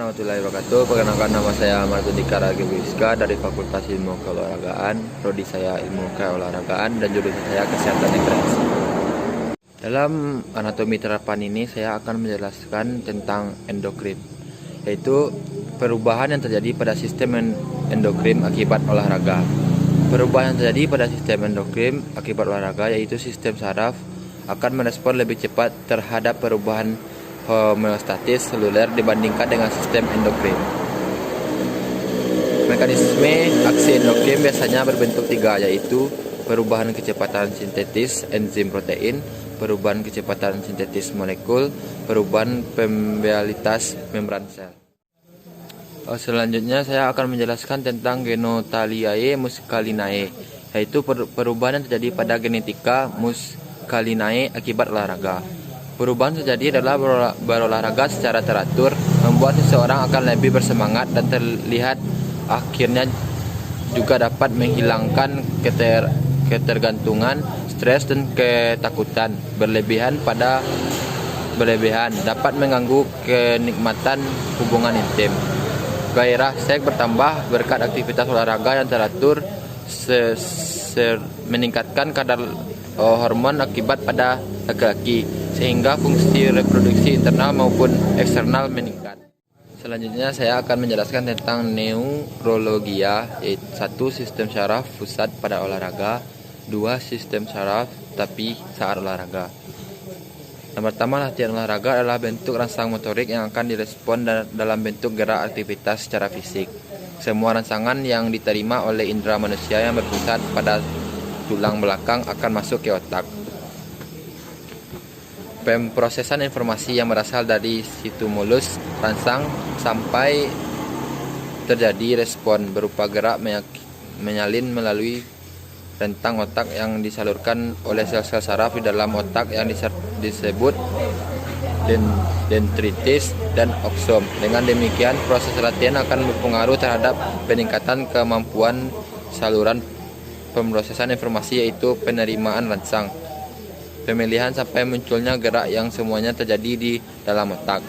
warahmatullahi wabarakatuh. Perkenalkan, nama saya Martudika Ragiwiska dari Fakultas Ilmu Keolahragaan. Prodi saya Ilmu Keolahragaan dan jurusan saya Kesehatan Rekreasi. Dalam anatomi terapan ini saya akan menjelaskan tentang endokrin, yaitu perubahan yang terjadi pada sistem endokrin akibat olahraga. Perubahan yang terjadi pada sistem endokrin akibat olahraga yaitu sistem saraf akan merespon lebih cepat terhadap perubahan homeostatis seluler dibandingkan dengan sistem endokrin. Mekanisme aksi endokrin biasanya berbentuk tiga, yaitu perubahan kecepatan sintetis enzim protein, perubahan kecepatan sintetis molekul, perubahan permeabilitas membran sel. Selanjutnya saya akan menjelaskan tentang Genothalliae muscalinae, yaitu perubahan yang terjadi pada genetika muscalinae akibat olahraga. Perubahan terjadi adalah berolahraga secara teratur, membuat seseorang akan lebih bersemangat dan terlihat akhirnya juga dapat menghilangkan ketergantungan, stres dan ketakutan berlebihan dapat mengganggu kenikmatan hubungan intim. Gairah seks bertambah berkat aktivitas olahraga yang teratur, meningkatkan kadar hormon akibat pada laki-laki, sehingga fungsi reproduksi internal maupun eksternal meningkat. Selanjutnya saya akan menjelaskan tentang neurologia, yaitu 1. Sistem saraf pusat pada olahraga, 2. Sistem saraf tapi saat olahraga. Yang pertama, latihan olahraga adalah bentuk rangsang motorik yang akan direspon dalam bentuk gerak aktivitas secara fisik. Semua rangsangan yang diterima oleh indera manusia yang berpusat pada tulang belakang akan masuk ke otak. Pemrosesan informasi yang berasal dari stimulus rangsang sampai terjadi respon berupa gerak menyalin melalui rentang otak yang disalurkan oleh sel-sel saraf di dalam otak yang disebut dendritis dan oksom. Dengan demikian, proses latihan akan berpengaruh terhadap peningkatan kemampuan saluran pemrosesan informasi, yaitu penerimaan rangsang, pemilihan sampai munculnya gerak yang semuanya terjadi di dalam otak.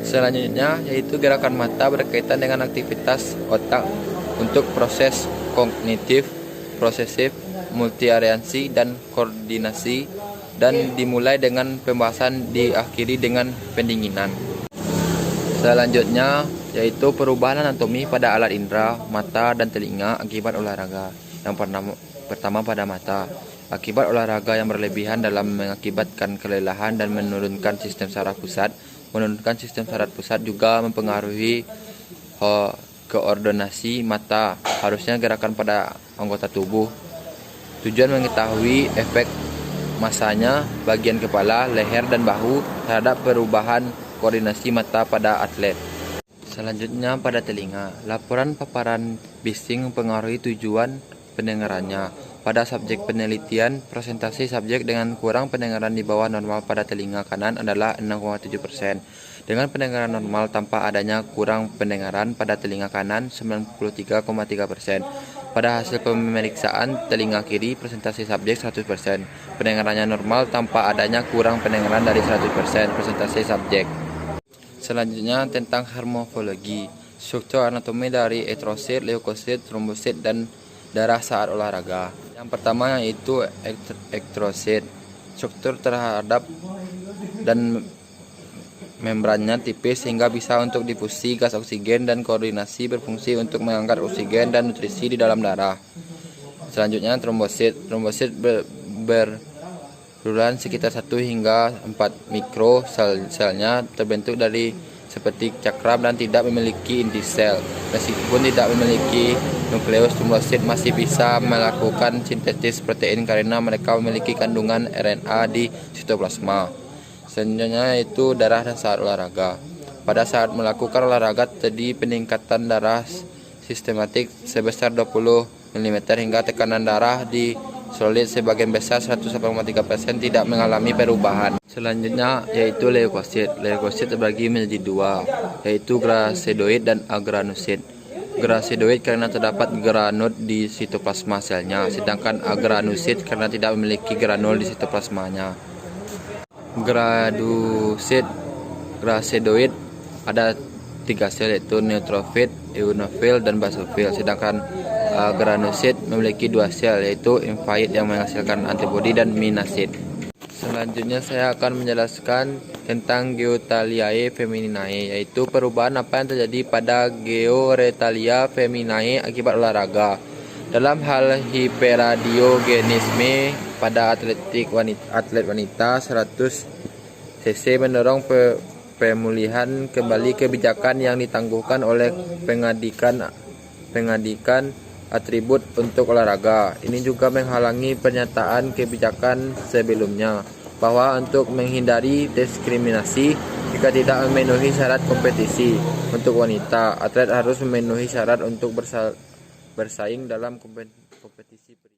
Selanjutnya yaitu gerakan mata berkaitan dengan aktivitas otak untuk proses kognitif, prosesif, multiariansi, dan koordinasi, dan dimulai dengan pembahasan diakhiri dengan pendinginan. Selanjutnya yaitu perubahan anatomi pada alat indera, mata dan telinga akibat olahraga. Yang pertama pada mata. Akibat olahraga yang berlebihan dalam mengakibatkan kelelahan dan menurunkan sistem saraf pusat. Menurunkan sistem saraf pusat juga mempengaruhi koordinasi mata. Harusnya gerakan pada anggota tubuh. Tujuan mengetahui efek masanya bagian kepala, leher, dan bahu terhadap perubahan koordinasi mata pada atlet. Selanjutnya pada telinga. Laporan paparan bising mempengaruhi tujuan pendengarannya. Pada subjek penelitian, persentase subjek dengan kurang pendengaran di bawah normal pada telinga kanan adalah 6,7%. Dengan pendengaran normal tanpa adanya kurang pendengaran pada telinga kanan 93,3%. Pada hasil pemeriksaan telinga kiri, persentase subjek 100%. Pendengarannya normal tanpa adanya kurang pendengaran dari 100% persentase subjek. Selanjutnya tentang morfologi, struktur anatomi dari eritrosit, leukosit, trombosit, dan darah saat olahraga. Yang pertama yaitu eritrosit. Struktur terhadap dan membrannya tipis sehingga bisa untuk difusi gas oksigen dan koordinasi berfungsi untuk mengangkat oksigen dan nutrisi di dalam darah. Selanjutnya trombosit. Trombosit berukuran sekitar 1 hingga 4 mikro. Selnya terbentuk dari seperti cakram dan tidak memiliki inti sel. Meskipun tidak memiliki nukleus, trombosit masih bisa melakukan sintesis protein karena mereka memiliki kandungan RNA di sitoplasma. Selanjutnya yaitu darah dan saat olahraga. Pada saat melakukan olahraga terjadi peningkatan darah sistematik sebesar 20 mm hingga tekanan darah di solid sebagian besar 1,3% tidak mengalami perubahan. Selanjutnya yaitu leukosit. Leukosit terbagi menjadi dua, yaitu grasedoid dan agranusit. Grasedoid karena terdapat granul di sitoplasma selnya, sedangkan agranusit karena tidak memiliki granul di sitoplasmanya. Grasedoid ada 3 sel, yaitu neutrofil, eosinofil, dan basofil. Sedangkan granosit memiliki 2 sel, yaitu infaid yang menghasilkan antibodi dan minasid. Selanjutnya saya akan menjelaskan tentang Geotaliae femininae, yaitu perubahan apa yang terjadi pada Georetalia feminae akibat olahraga. Dalam hal hiperadiogenisme pada atlet wanita 100 cc mendorong pemulihan kembali kebijakan yang ditangguhkan oleh pengadikan atribut untuk olahraga. Ini juga menghalangi pernyataan kebijakan sebelumnya bahwa untuk menghindari diskriminasi jika tidak memenuhi syarat kompetisi untuk wanita, atlet harus memenuhi syarat untuk bersaing dalam kompetisi pria.